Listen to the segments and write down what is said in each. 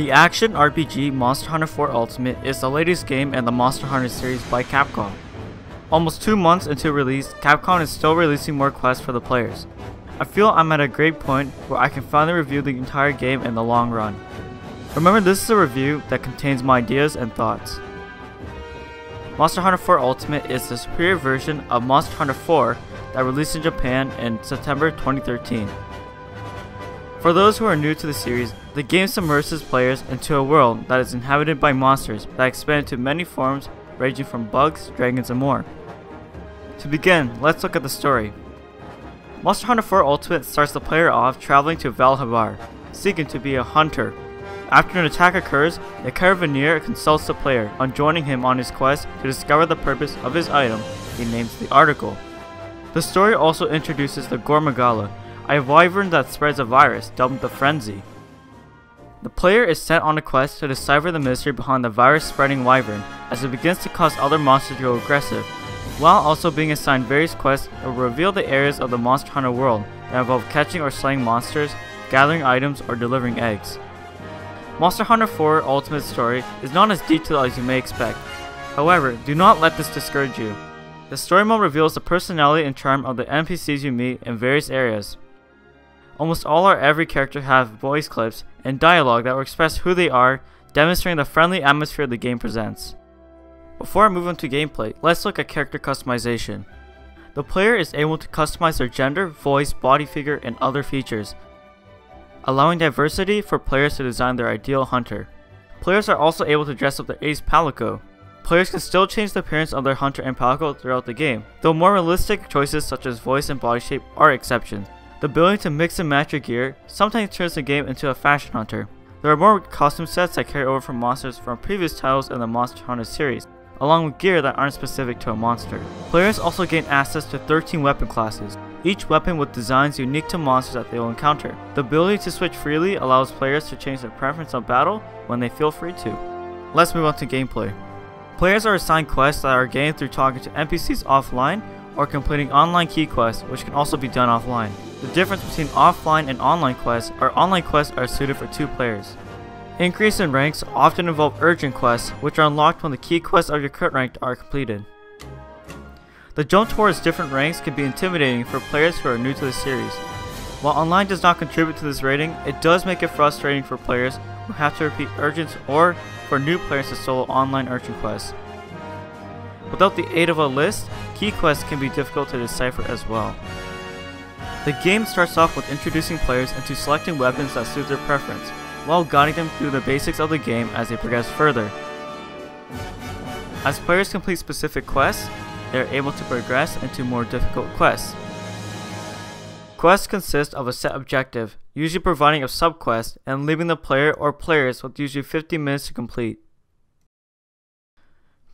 The action RPG Monster Hunter 4 Ultimate is the latest game in the Monster Hunter series by Capcom. Almost 2 months into release, Capcom is still releasing more quests for the players. I feel I'm at a great point where I can finally review the entire game in the long run. Remember, this is a review that contains my ideas and thoughts. Monster Hunter 4 Ultimate is the superior version of Monster Hunter 4 that released in Japan in September 2013. For those who are new to the series, the game submerges players into a world that is inhabited by monsters that expand into many forms ranging from bugs, dragons, and more. To begin, let's look at the story. Monster Hunter 4 Ultimate starts the player off traveling to Valhavar, seeking to be a hunter. After an attack occurs, the Caravaneer consults the player on joining him on his quest to discover the purpose of his item he names the Article. The story also introduces the Gormagala, a wyvern that spreads a virus dubbed the Frenzy. The player is sent on a quest to decipher the mystery behind the virus-spreading wyvern as it begins to cause other monsters to go aggressive, while also being assigned various quests that will reveal the areas of the Monster Hunter world that involve catching or slaying monsters, gathering items, or delivering eggs. Monster Hunter 4 Ultimate story is not as detailed as you may expect. However, do not let this discourage you. The story mode reveals the personality and charm of the NPCs you meet in various areas. Almost all or every character have voice clips and dialogue that will express who they are, demonstrating the friendly atmosphere the game presents. Before I move on to gameplay, let's look at character customization. The player is able to customize their gender, voice, body figure, and other features, allowing diversity for players to design their ideal hunter. Players are also able to dress up their ace palico. Players can still change the appearance of their hunter and palico throughout the game, though more realistic choices such as voice and body shape are exceptions. The ability to mix and match your gear sometimes turns the game into a fashion hunter. There are more costume sets that carry over from monsters from previous titles in the Monster Hunter series, along with gear that aren't specific to a monster. Players also gain access to 13 weapon classes, each weapon with designs unique to monsters that they will encounter. The ability to switch freely allows players to change their preference of battle when they feel free to. Let's move on to gameplay. Players are assigned quests that are gained through talking to NPCs offline or completing online key quests, which can also be done offline. The difference between offline and online quests are online quests are suited for 2 players. Increase in ranks often involve urgent quests, which are unlocked when the key quests of your current rank are completed. The jump towards different ranks can be intimidating for players who are new to the series. While online does not contribute to this rating, it does make it frustrating for players who have to repeat urgents or for new players to solo online urgent quests. Without the aid of a list, key quests can be difficult to decipher as well. The game starts off with introducing players into selecting weapons that suit their preference, while guiding them through the basics of the game as they progress further. As players complete specific quests, they are able to progress into more difficult quests. Quests consist of a set objective, usually providing a sub-quest and leaving the player or players with usually 50 minutes to complete.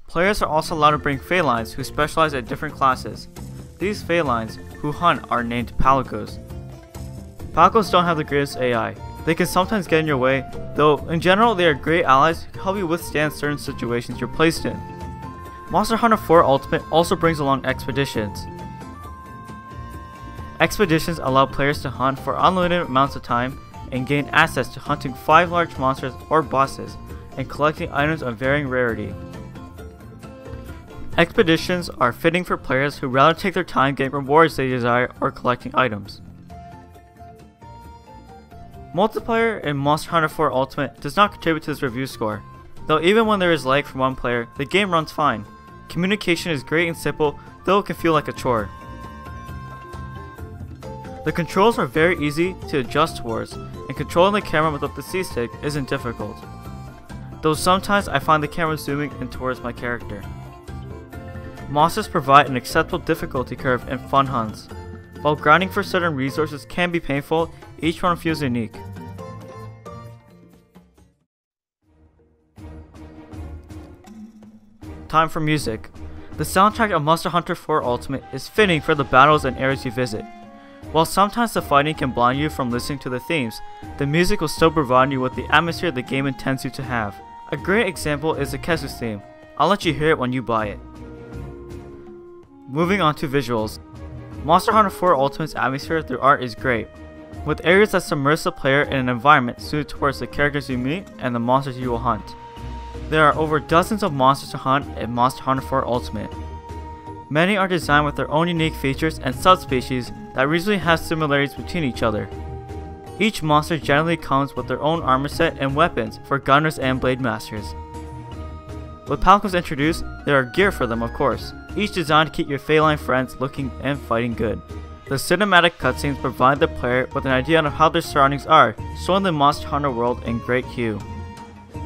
Players are also allowed to bring felines who specialize at different classes. These felines, who hunt, are named palicos. Palicos don't have the greatest AI. They can sometimes get in your way, though in general they are great allies who can help you withstand certain situations you're placed in. Monster Hunter 4 Ultimate also brings along expeditions. Expeditions allow players to hunt for unlimited amounts of time and gain access to hunting 5 large monsters or bosses and collecting items of varying rarity. Expeditions are fitting for players who rather take their time getting rewards they desire or collecting items. Multiplayer in Monster Hunter 4 Ultimate does not contribute to this review score, though even when there is lag from one player, the game runs fine. Communication is great and simple, though it can feel like a chore. The controls are very easy to adjust towards, and controlling the camera without the C-stick isn't difficult, though sometimes I find the camera zooming in towards my character. Monsters provide an acceptable difficulty curve in fun hunts. While grinding for certain resources can be painful, each one feels unique. Time for music. The soundtrack of Monster Hunter 4 Ultimate is fitting for the battles and areas you visit. While sometimes the fighting can blind you from listening to the themes, the music will still provide you with the atmosphere the game intends you to have. A great example is the Kesu's theme. I'll let you hear it when you buy it. Moving on to visuals. Monster Hunter 4 Ultimate's atmosphere through art is great. with areas that submerge the player in an environment suited towards the characters you meet and the monsters you will hunt. There are over dozens of monsters to hunt in Monster Hunter 4 Ultimate. Many are designed with their own unique features and subspecies that reasonably have similarities between each other. Each monster generally comes with their own armor set and weapons for gunners and blade masters. With Palcos introduced, there are gear for them of course, each designed to keep your feline friends looking and fighting good. The cinematic cutscenes provide the player with an idea of how their surroundings are, showing the Monster Hunter world in great hue.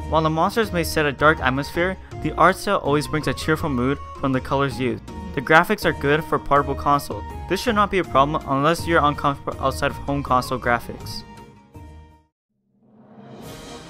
While the monsters may set a dark atmosphere, the art style always brings a cheerful mood from the colors used. The graphics are good for portable consoles. This should not be a problem unless you're uncomfortable outside of home console graphics.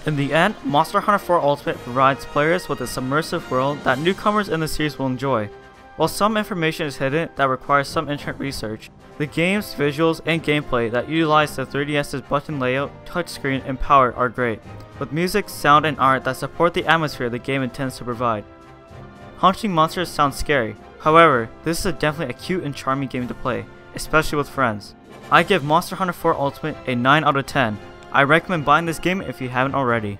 In the end, Monster Hunter 4 Ultimate provides players with a submersive world that newcomers in the series will enjoy. While some information is hidden that requires some internet research, the game's visuals and gameplay that utilize the 3DS's button layout, touchscreen, and power are great, with music, sound, and art that support the atmosphere the game intends to provide. Hunting monsters sounds scary, however, this is definitely a cute and charming game to play, especially with friends. I give Monster Hunter 4 Ultimate a 9 out of 10. I recommend buying this game if you haven't already.